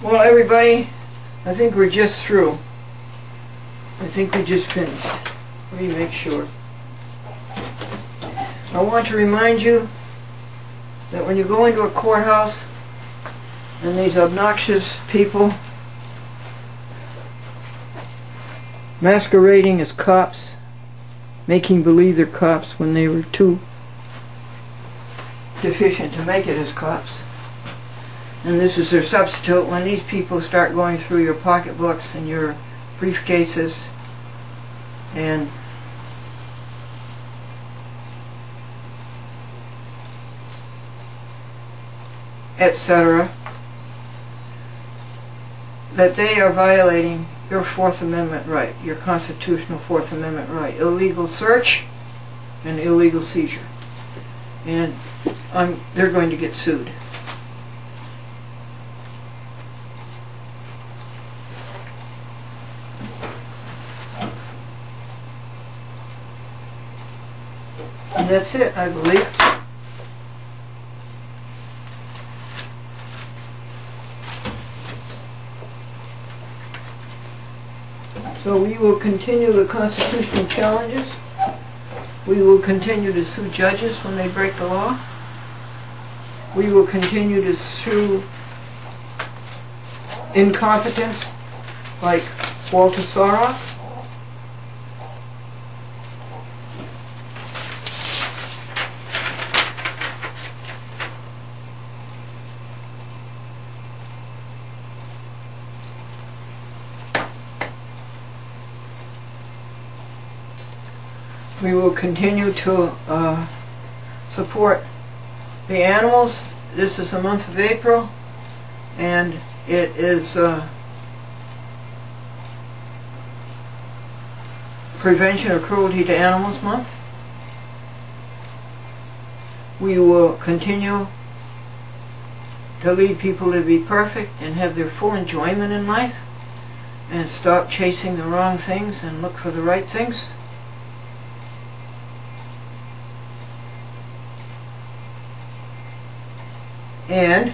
Well, everybody, I think we're just through. I think we just finished. Let me make sure. I want to remind you that when you go into a courthouse and these obnoxious people masquerading as cops, making believe they're cops when they were too deficient to make it as cops, and this is their substitute, when these people start going through your pocketbooks and your briefcases and etc., that they are violating your Fourth Amendment right, your constitutional Fourth Amendment right. Illegal search and illegal seizure. And they're going to get sued. And that's it, I believe. So we will continue the constitutional challenges. We will continue to sue judges when they break the law. We will continue to sue incompetence like Walter Sorrow. We will continue to support the animals. This is the month of April, and it is Prevention of Cruelty to Animals Month. We will continue to lead people to be perfect and have their full enjoyment in life, and stop chasing the wrong things and look for the right things. And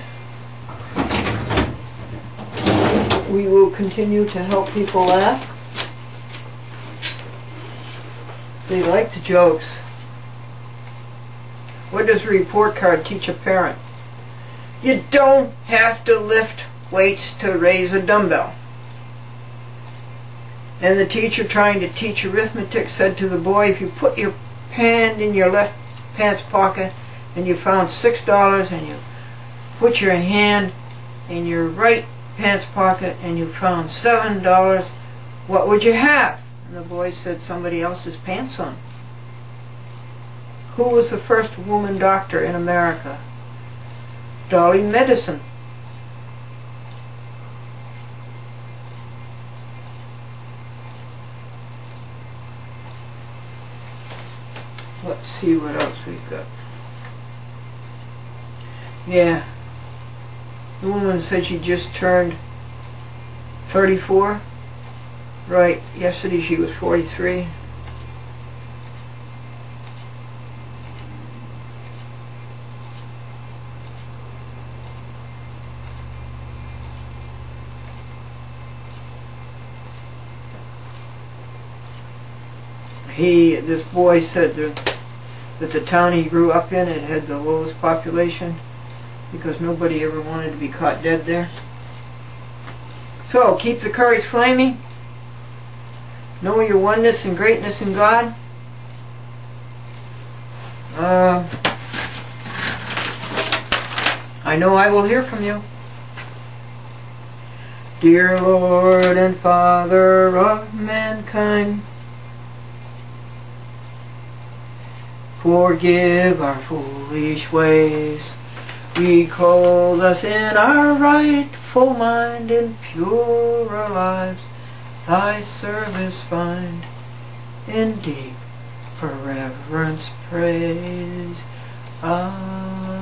we will continue to help people laugh. They like the jokes. What does a report card teach a parent? You don't have to lift weights to raise a dumbbell. And the teacher trying to teach arithmetic said to the boy, if you put your hand in your left pants pocket and you found $6 and you put your hand in your right pants pocket and you found $7, what would you have? And the boy said, somebody else's pants on. Who was the first woman doctor in America? Dolly Madison. Let's see what else we've got. Yeah. The woman said she just turned 34. Right, yesterday she was 43. This boy said that the town he grew up in, it had the lowest population because nobody ever wanted to be caught dead there. So, keep the courage flaming. Know your oneness and greatness in God. I know I will hear from you. Dear Lord and Father of mankind, forgive our foolish ways. Reclothe us in our rightful mind, in purer lives thy service find. In deep reverence praise. Amen.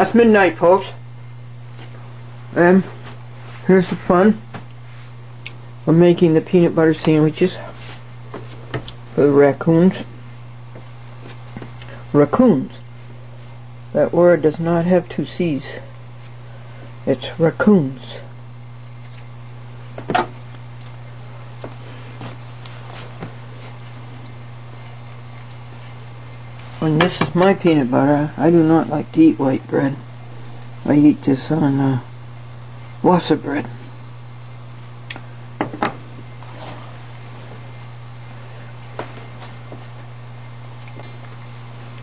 That's midnight, folks. And here's the fun of making the peanut butter sandwiches for the raccoons. Raccoons. That word does not have two C's. It's raccoons. And this is my peanut butter. I do not like to eat white bread. I eat this on Wassa bread.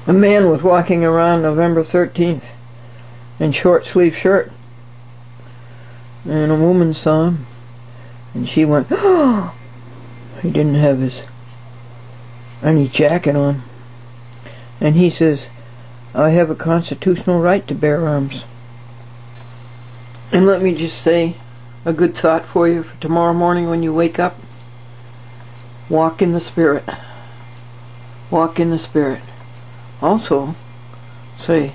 A man was walking around November 13th in short sleeve shirt, and a woman saw him, and she went, "Oh!" He didn't have any jacket on, and he says, "I have a constitutional right to bear arms." And let me just say a good thought for you for tomorrow morning when you wake up. Walk in the Spirit. Walk in the Spirit. Also, say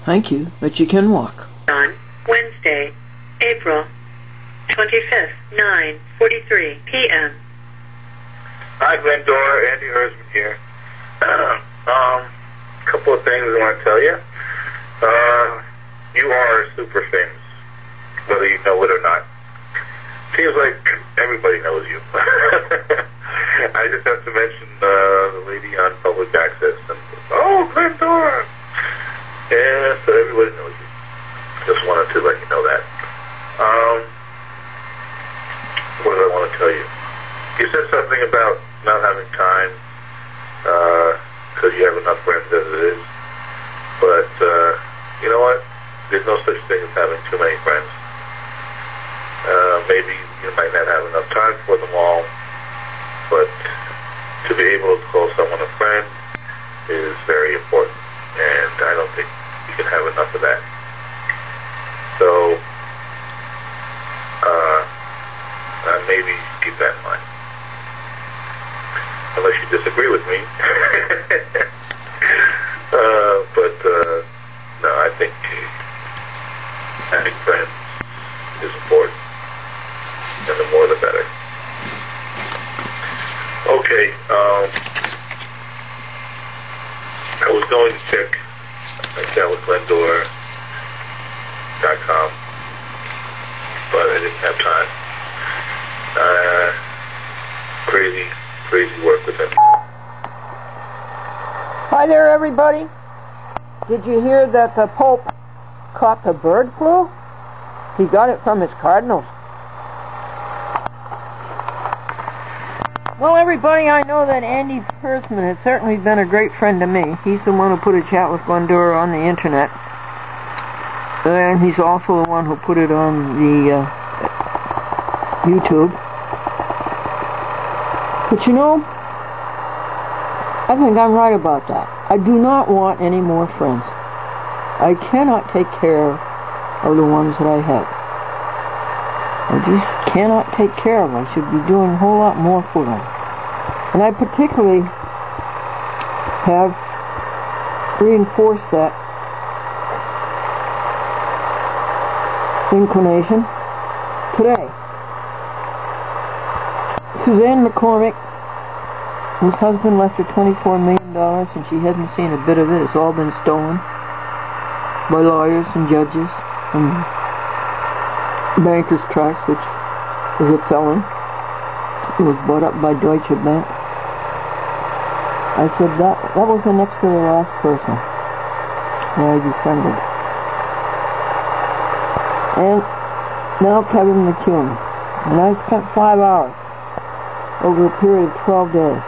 thank you that you can walk. On Wednesday, April 25th, 9:43 p.m. Hi, Glendora. Andy Erzman here. Couple of things I want to tell you. You are super famous, whether you know it or not. Seems like everybody knows you. I just have to mention the lady on public access. And, oh, Glendora! Yeah, so everybody knows you. Just wanted to let you know that. What did I want to tell you? You said something about not having time because you have enough friends as it is. But you know what? There's no such thing as having too many friends. Maybe you might not have enough time for them all, but to be able to call someone a friend is very important, and I don't think you can have enough of that. So maybe keep that in mind. Unless you disagree with me. No, I think having friends is important, and the more the better. Okay, I was going to check that with Glendora.com, but I didn't have time. Crazy work with him. Hi there, everybody. Did you hear that the Pope caught the bird flu? He got it from his cardinals. Well, everybody, I know that Andy Erzman has certainly been a great friend to me. He's the one who put a chat with Glendora on the internet. And he's also the one who put it on the YouTube. But you know, I think I'm right about that. I do not want any more friends. I cannot take care of the ones that I have. I just cannot take care of them. I should be doing a whole lot more for them. And I particularly have reinforced that inclination today. Suzanne McCormick, whose husband left her $24 million and she hasn't seen a bit of it. It's all been stolen by lawyers and judges and Bankers Trust, which is a felon. It was bought up by Deutsche Bank. I said that was the next to the last person that I befriended. And now Kevin McCune. And I spent 5 hours over a period of 12 days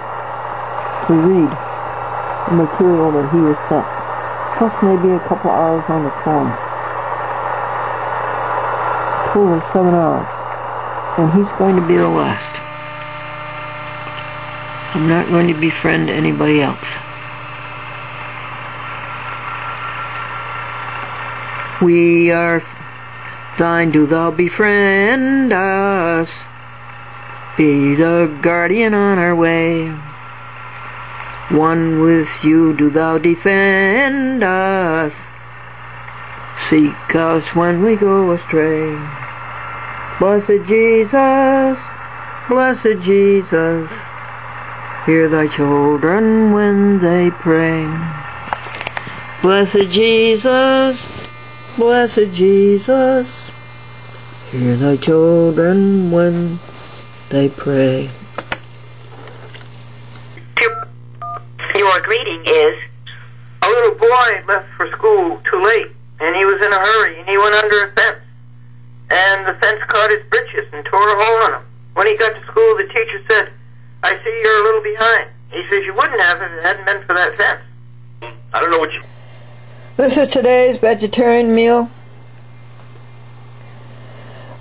to read the material that he has sent, plus maybe a couple hours on the phone. Total of 7 hours, and he's going to be the last. I'm not going to befriend anybody else. We are thine, do thou befriend us, be the guardian on our way. One with you do thou defend us, seek us when we go astray. Blessed Jesus, blessed Jesus, hear thy children when they pray. Blessed Jesus, blessed Jesus, hear thy children when they pray. Your greeting is, a little boy left for school too late, and he was in a hurry, and he went under a fence. And the fence caught his britches and tore a hole in him. When he got to school, the teacher said, I see you're a little behind. He says, you wouldn't have if it hadn't been for that fence. I don't know what you... This is today's vegetarian meal.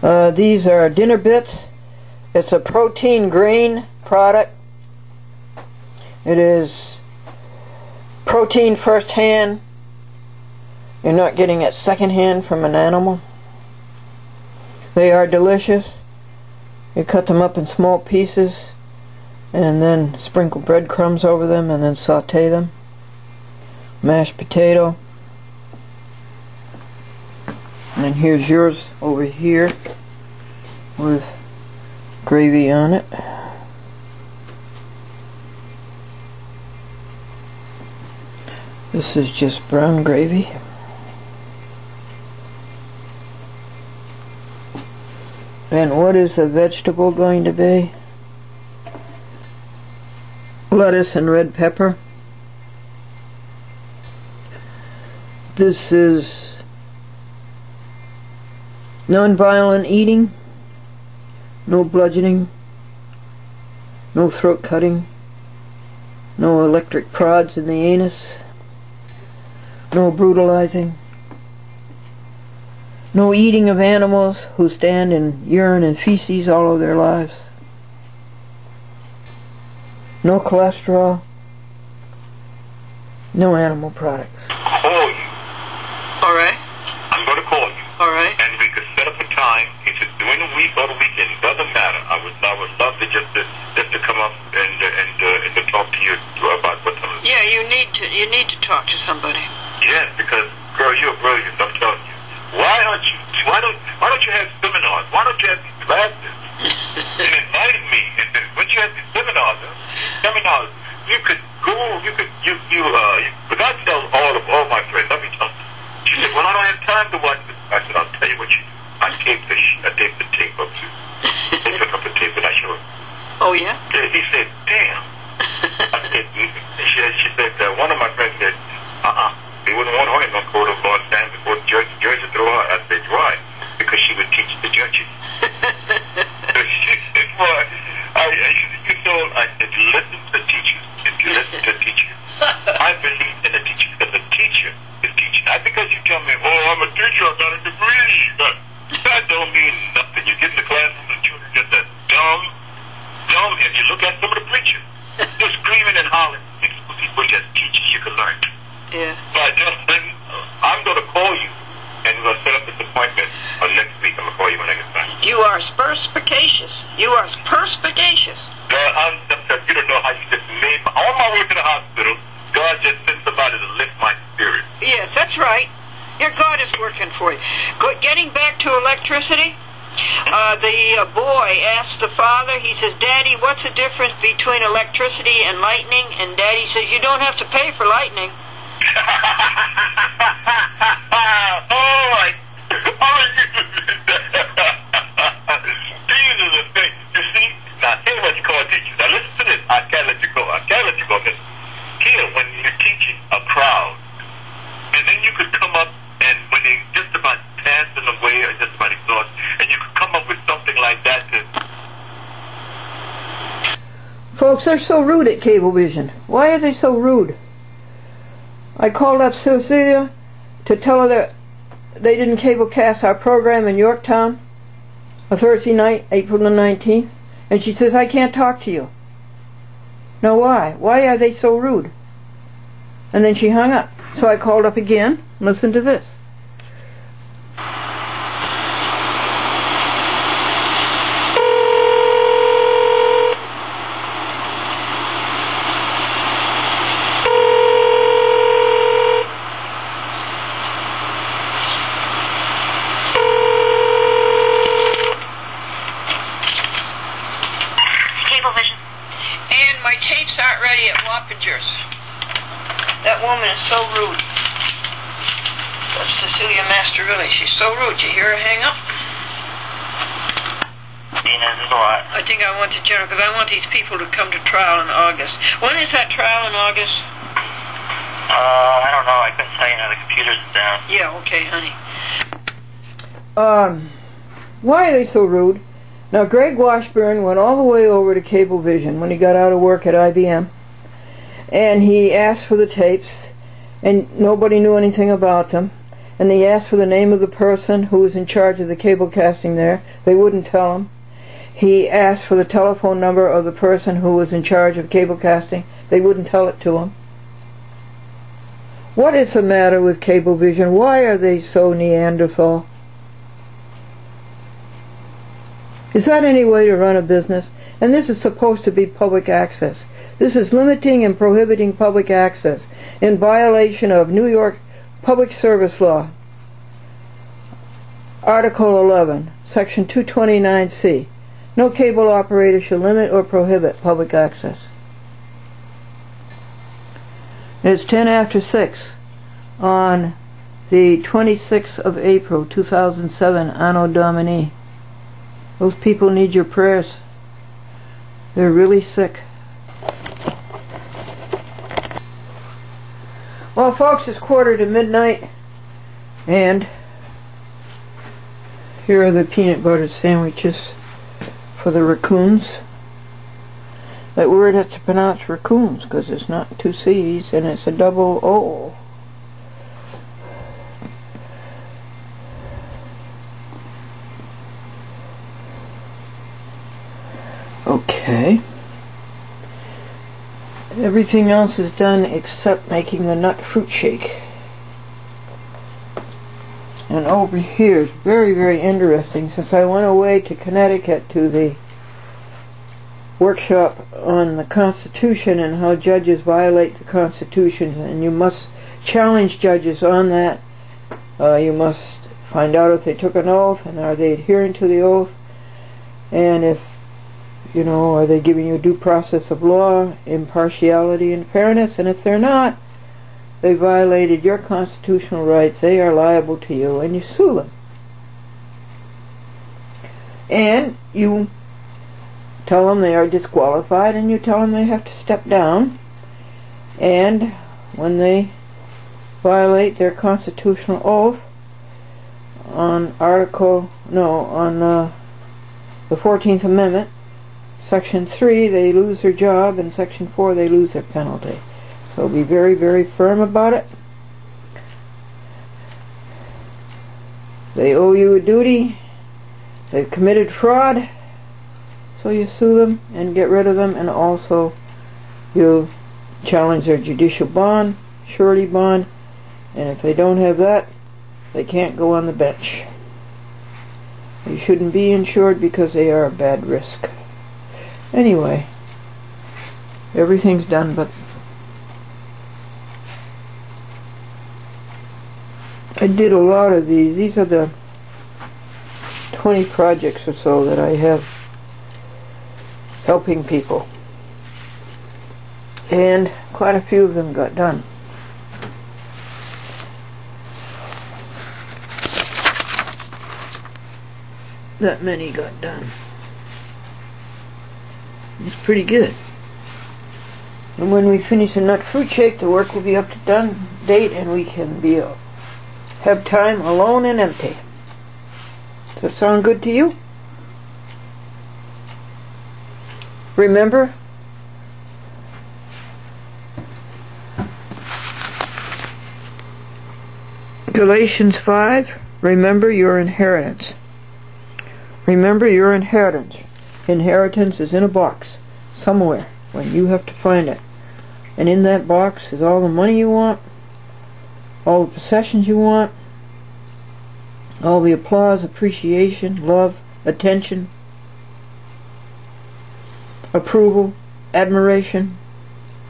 These are dinner bits. It's a protein grain product. It is protein first hand. You're not getting it second hand from an animal. They are delicious. You cut them up in small pieces and then sprinkle breadcrumbs over them and then saute them. Mashed potato. And here's yours over here with gravy on it. This is just brown gravy. And what is the vegetable going to be? Lettuce and red pepper. This is non-violent eating, no bludgeoning, no throat cutting, no electric prods in the anus, no brutalizing, no eating of animals who stand in urine and feces all of their lives, no cholesterol, no animal products. Call you. All right. I'm going to call you. All right. And we could set up a time. If it's during the week or the weekend, it doesn't matter. I would love to just to come up and to talk to you about what some of the... Yeah, you need to talk to somebody. Yes, because girl, you're brilliant. I'm telling you. Why don't you have seminars? Why don't you have these classes? And invite me. And then when you have these seminars, you could go. But I tell all my friends. Let me tell you. She said, "Well, I don't have time to watch this." I said, "I'll tell you what you do. I taped the tape up to. They took up the tape and I showed him." Oh yeah. He said, "Damn." I said, she said, one of my friends said, they wouldn't want her in no court of law and stand before the judge to throw her. I said, why? Because she would teach the judges. So she said, well, I said, listen to the teachers. If you listen to the teachers, I believe in the teacher because the teacher is teaching. Not because you tell me, oh, I'm a teacher, I got a degree. That don't mean nothing. You get in the classroom and children get that dumb, and you look at some of the preachers. They're screaming and hollering. People just teaching you can learn. Yeah. But I'm going to call you, and we're going to set up this appointment next week. I'm going to call you when I get back. You are perspicacious. You are perspicacious. God, you don't know how you just made on my way to the hospital, God just sent somebody to lift my spirit. Yes, that's right. Your God is working for you. Getting back to electricity, the boy asked the father, he says, Daddy, what's the difference between electricity and lightning? And Daddy says, you don't have to pay for lightning. These are the things. You see, now here's what you call teachers. Now listen to this. I can't let you go. Here, when you're teaching a crowd, and then you could come up and when they just about passing away or just about exhausted, and you could come up with something like that to... Folks, they're so rude at Cablevision. Why are they so rude? I called up Cecilia to tell her that they didn't cablecast our program in Yorktown, a Thursday night, April the 19th, and she says, I can't talk to you. Now why? Why are they so rude? And then she hung up. So I called up again. Listen to this. my tapes aren't ready at Wappingers. That woman is so rude. That's Cecilia Masterilli. She's so rude. You hear her hang up? This is a lot. I think I want to general, because I want these people to come to trial in August. When is that trial in August? I don't know. I couldn't tell you now. The computer's down. Yeah, okay, honey. Why are they so rude? Now, Greg Washburn went all the way over to Cablevision when he got out of work at IBM, and he asked for the tapes, and nobody knew anything about them. And he asked for the name of the person who was in charge of the cable casting there. They wouldn't tell him. He asked for the telephone number of the person who was in charge of cable casting. They wouldn't tell it to him. What is the matter with Cablevision? Why are they so Neanderthal? Is that any way to run a business? And this is supposed to be public access. This is limiting and prohibiting public access in violation of New York Public Service Law, Article 11, Section 229C. No cable operator shall limit or prohibit public access. It's 10 after 6 on the 26th of April, 2007, Anno Domini. Those people need your prayers. They're really sick. Well, folks, it's 1:45, and here are the peanut butter sandwiches for the raccoons. That word has to pronounce raccoons because it's not two C's and it's a double O. Okay. Everything else is done except making the nut fruit shake. And over here is very, very interesting. Since I went away to Connecticut to the workshop on the Constitution and how judges violate the Constitution, and you must challenge judges on that. You must find out if they took an oath and are they adhering to the oath, and if are they giving you due process of law, impartiality, and fairness? And if they're not, they violated your constitutional rights, they are liable to you, and you sue them. And you tell them they are disqualified, and you tell them they have to step down. And when they violate their constitutional oath on the 14th Amendment, Section 3, they lose their job, and Section 4, they lose their penalty. So be very, very firm about it. They owe you a duty. They've committed fraud. So you sue them and get rid of them, and also you challenge their judicial bond, surety bond, and if they don't have that, they can't go on the bench. They shouldn't be insured because they are a bad risk. Anyway, everything's done, but I did a lot of these. These are the 20 projects or so that I have helping people, and quite a few of them got done. That many got done. It's pretty good. And when we finish the nut fruit shake, the work will be up to date, and we can have time alone and empty. Does that sound good to you? Remember, Galatians 5, remember your inheritance. Remember your inheritance. Inheritance is in a box somewhere when you have to find it. And in that box is all the money you want, all the possessions you want, all the applause, appreciation, love, attention, approval, admiration,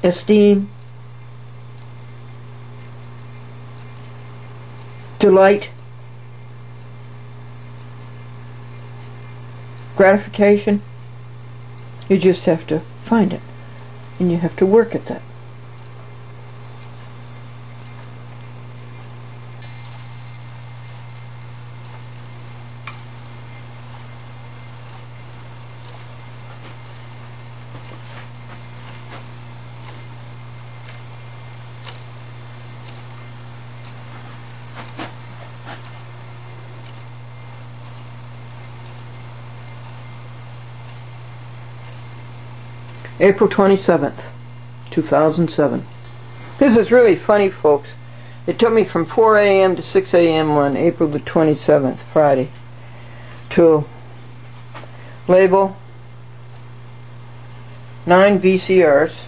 esteem, delight, gratification. You just have to find it. and you have to work at that. April 27th, 2007. This is really funny, folks. It took me from 4 a.m. to 6 a.m. on April the 27th, Friday, to label 9 VCRs,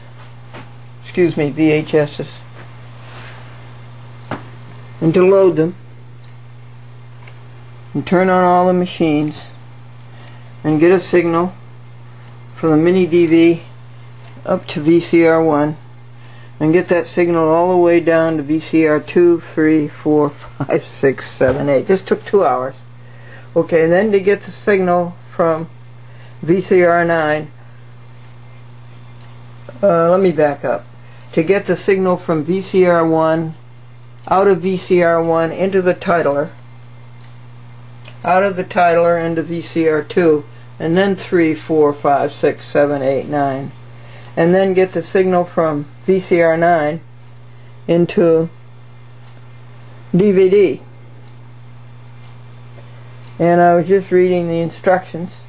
VHSs, and to load them, and turn on all the machines, and get a signal from the mini DV up to VCR 1, and get that signal all the way down to VCR 2, 3, 4, 5, 6, 7, 8. This took 2 hours. Okay, and then to get the signal from VCR 9, let me back up. To get the signal from VCR 1, out of VCR 1 into the titler, out of the titler into VCR 2, and then 3, 4, 5, 6, 7, 8, 9. And then get the signal from VCR 9 into DVD. And I was just reading the instructions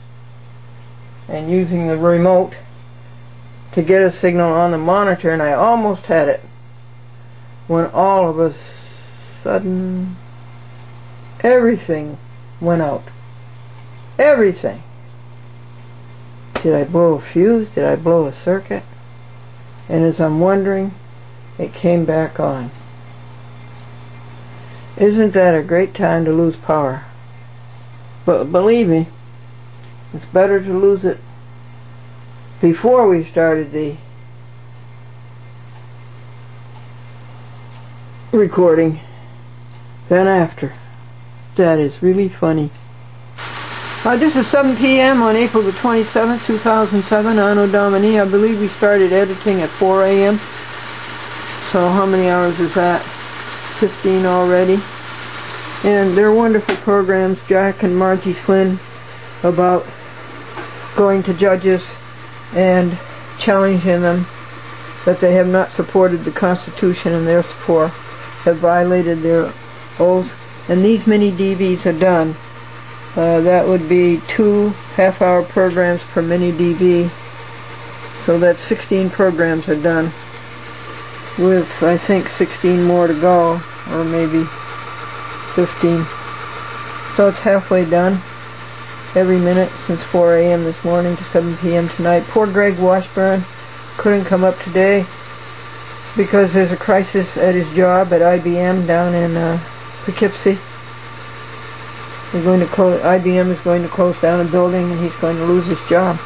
and using the remote to get a signal on the monitor, and I almost had it when all of a sudden everything went out. Everything. Did I blow a fuse? Did I blow a circuit? And as I'm wondering, it came back on. Isn't that a great time to lose power? But believe me, it's better to lose it before we started the recording than after. That is really funny. This is 7 p.m. on April the 27th, 2007, Anno Domini. I believe we started editing at 4 a.m. So how many hours is that? 15 already. And they're wonderful programs, Jack and Margie Flynn, about going to judges and challenging them that they have not supported the Constitution and therefore have violated their oaths. And these mini DVs are done. That would be 2 half-hour programs per mini DV. So that's 16 programs are done, with I think 16 more to go, or maybe 15. So it's halfway done every minute since 4 a.m. this morning to 7 p.m. tonight. Poor Greg Washburn couldn't come up today because there's a crisis at his job at IBM down in Poughkeepsie. They're going to close. IBM is going to close down a building, and he's going to lose his job.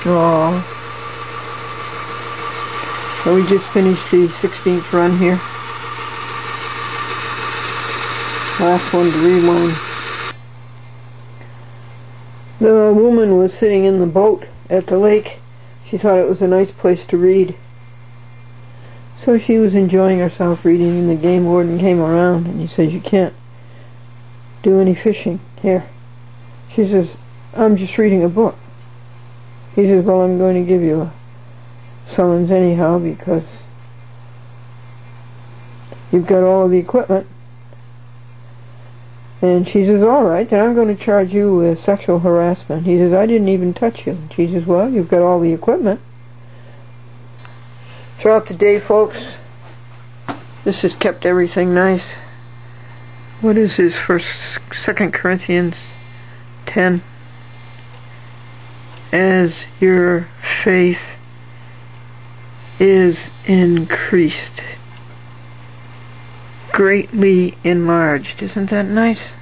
Aww. So we just finished the 16th run here. Last one to rewind. The woman was sitting in the boat at the lake. She thought it was a nice place to read. So she was enjoying herself reading, and the game warden came around, and he says, "You can't do any fishing here." She says, "I'm just reading a book." He says, "Well, I'm going to give you a summons anyhow because you've got all of the equipment." And she says, "All right, then I'm going to charge you with sexual harassment." He says, "I didn't even touch you." And she says, "Well, you've got all the equipment." Throughout the day, folks, this has kept everything nice. What is this? 2 Corinthians 10. As your faith is increased, greatly enlarged. Isn't that nice?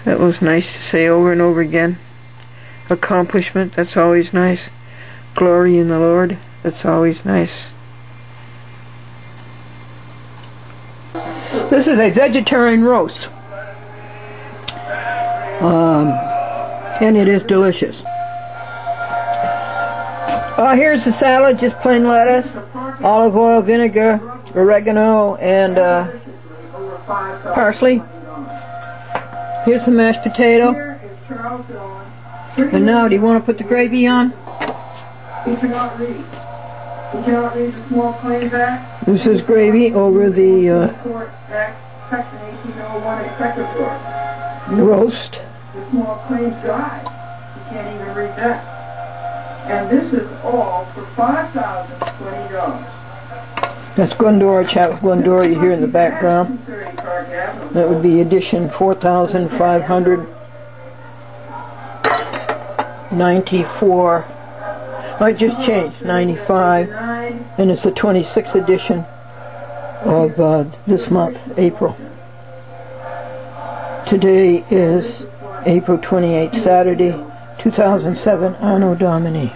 That was nice to say over and over again. Accomplishment, that's always nice. Glory in the Lord, that's always nice. This is a vegetarian roast. And it is delicious. Here's the salad, just plain lettuce, olive oil, vinegar, oregano, and parsley. Here's the mashed potato. And now, do you want to put the gravy on? He cannot read. He cannot read the Small Claims Act. This is gravy over the Section 1801 Executive roast. The Small Claims Guide. He can't even read that. And this is all for $5,020. That's Glendora, chat with Glendora, you hear in the background. That would be edition 4,594. I just changed, 95. And it's the 26th edition of this month, April. Today is April 28th, Saturday, 2007, Anno Domini.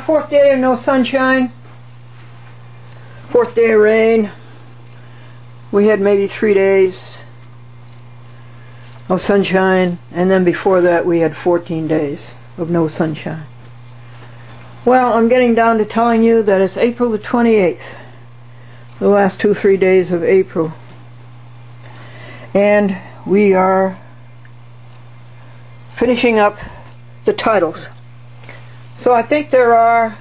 Fourth day of no sunshine. Fourth day of rain. We had maybe 3 days of sunshine, and then before that we had 14 days of no sunshine. Well, I'm getting down to telling you that it's April the 28th, the last 2-3 days of April. And we are finishing up the titles. So I think there are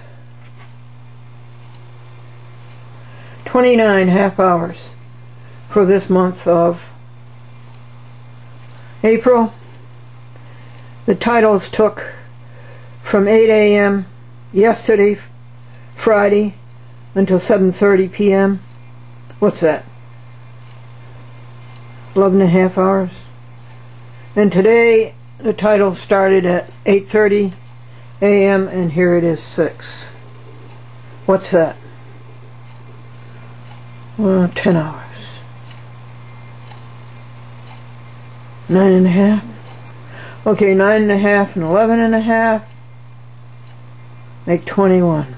29 half hours for this month of April. The titles took from 8 a.m. yesterday, Friday, until 7:30 p.m. What's that? 11 and a half hours. And today the title started at 8:30 a.m. and here it is 6. What's that? 10 hours. 9 and a half. Okay, 9 and a half and 11 and a half make 21.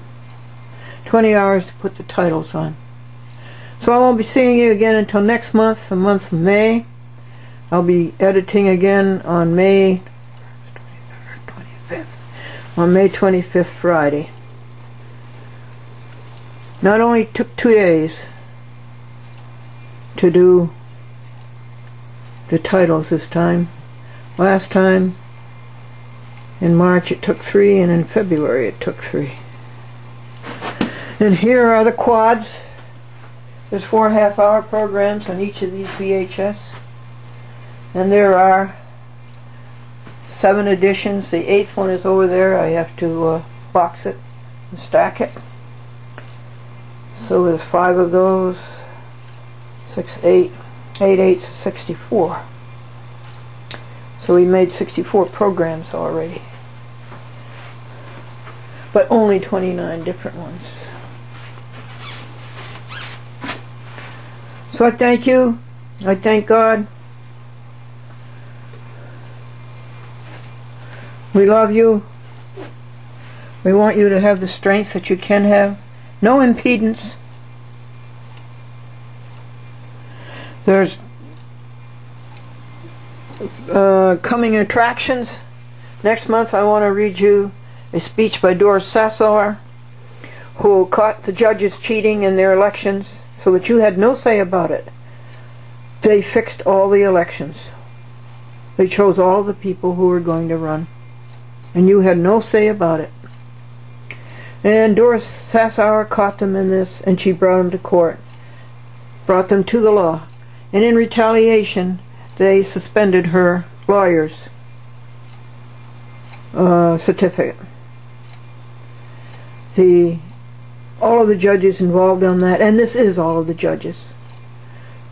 20 hours to put the titles on. So I won't be seeing you again until next month, the month of May. I'll be editing again on May 25th. On May 25th, Friday. Not only took 2 days to do the titles this time. Last time, in March, it took 3, and in February it took 3. And here are the quads. There's 4 half-hour programs on each of these VHS. And there are 7 editions. The 8th one is over there. I have to box it and stack it. So there's 5 of those. 6, 8. 8 8's 64. So we made 64 programs already. But only 29 different ones. So I thank you. I thank God. We love you. We want you to have the strength that you can have. No impedance. There's coming attractions. Next month I want to read you a speech by Doris Sassower, who caught the judges cheating in their elections so that you had no say about it. They fixed all the elections. They chose all the people who were going to run, and you had no say about it. And Doris Sassower caught them in this, and she brought them to court, brought them to the law. And in retaliation, they suspended her lawyer's certificate. All of the judges involved on that, and this is all of the judges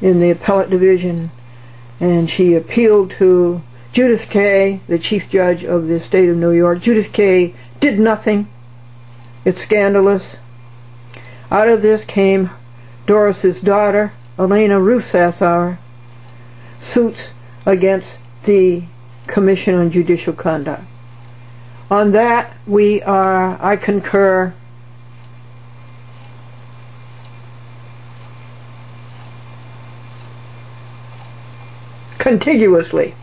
in the appellate division, and she appealed to Judith Kay, the chief judge of the state of New York. Judith Kay did nothing. It's scandalous. Out of this came Doris's daughter, Elena Ruth Sassower, suits against the Commission on Judicial Conduct. On that, I concur contiguously.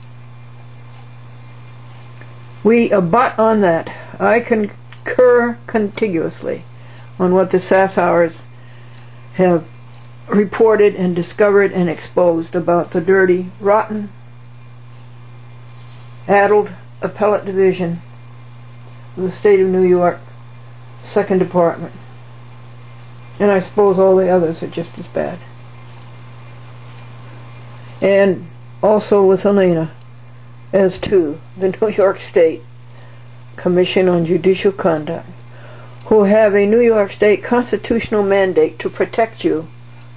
We abut on that. I concur contiguously on what the Sassauers have reported and discovered and exposed about the dirty, rotten, addled appellate division of the state of New York, 2nd Department. And I suppose all the others are just as bad. And also with Elena, as to the New York State Commission on Judicial Conduct, who have a New York State constitutional mandate to protect you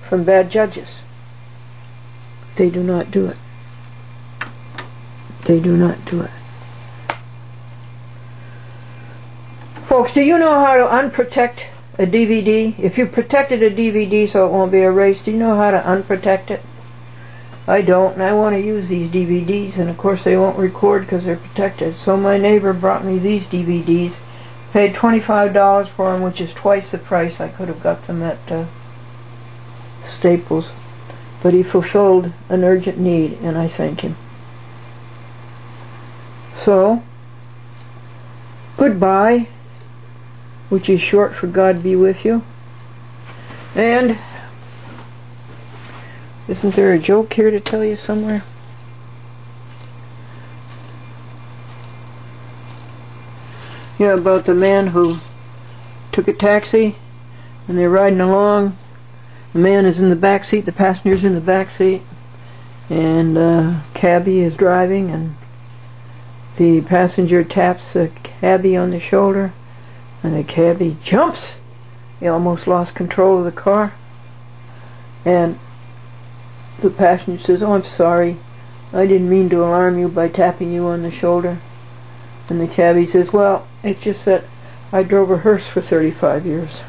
from bad judges. They do not do it. They do not do it. Folks, do you know how to unprotect a DVD? If you protected a DVD so it won't be erased, do you know how to unprotect it? I don't, and I want to use these DVDs, and of course they won't record because they're protected. So my neighbor brought me these DVDs, paid $25 for them, which is twice the price I could have got them at Staples. But he fulfilled an urgent need, and I thank him. So, goodbye, which is short for God be with you. And isn't there a joke here to tell you somewhere? Yeah, about the man who took a taxi and they're riding along. The man is in the back seat, the passenger's in the back seat, and cabbie is driving, and the passenger taps the cabbie on the shoulder, and the cabbie jumps. He almost lost control of the car, and the passenger says, "Oh, I'm sorry, I didn't mean to alarm you by tapping you on the shoulder." And the cabbie says, "Well, it's just that I drove a hearse for 35 years.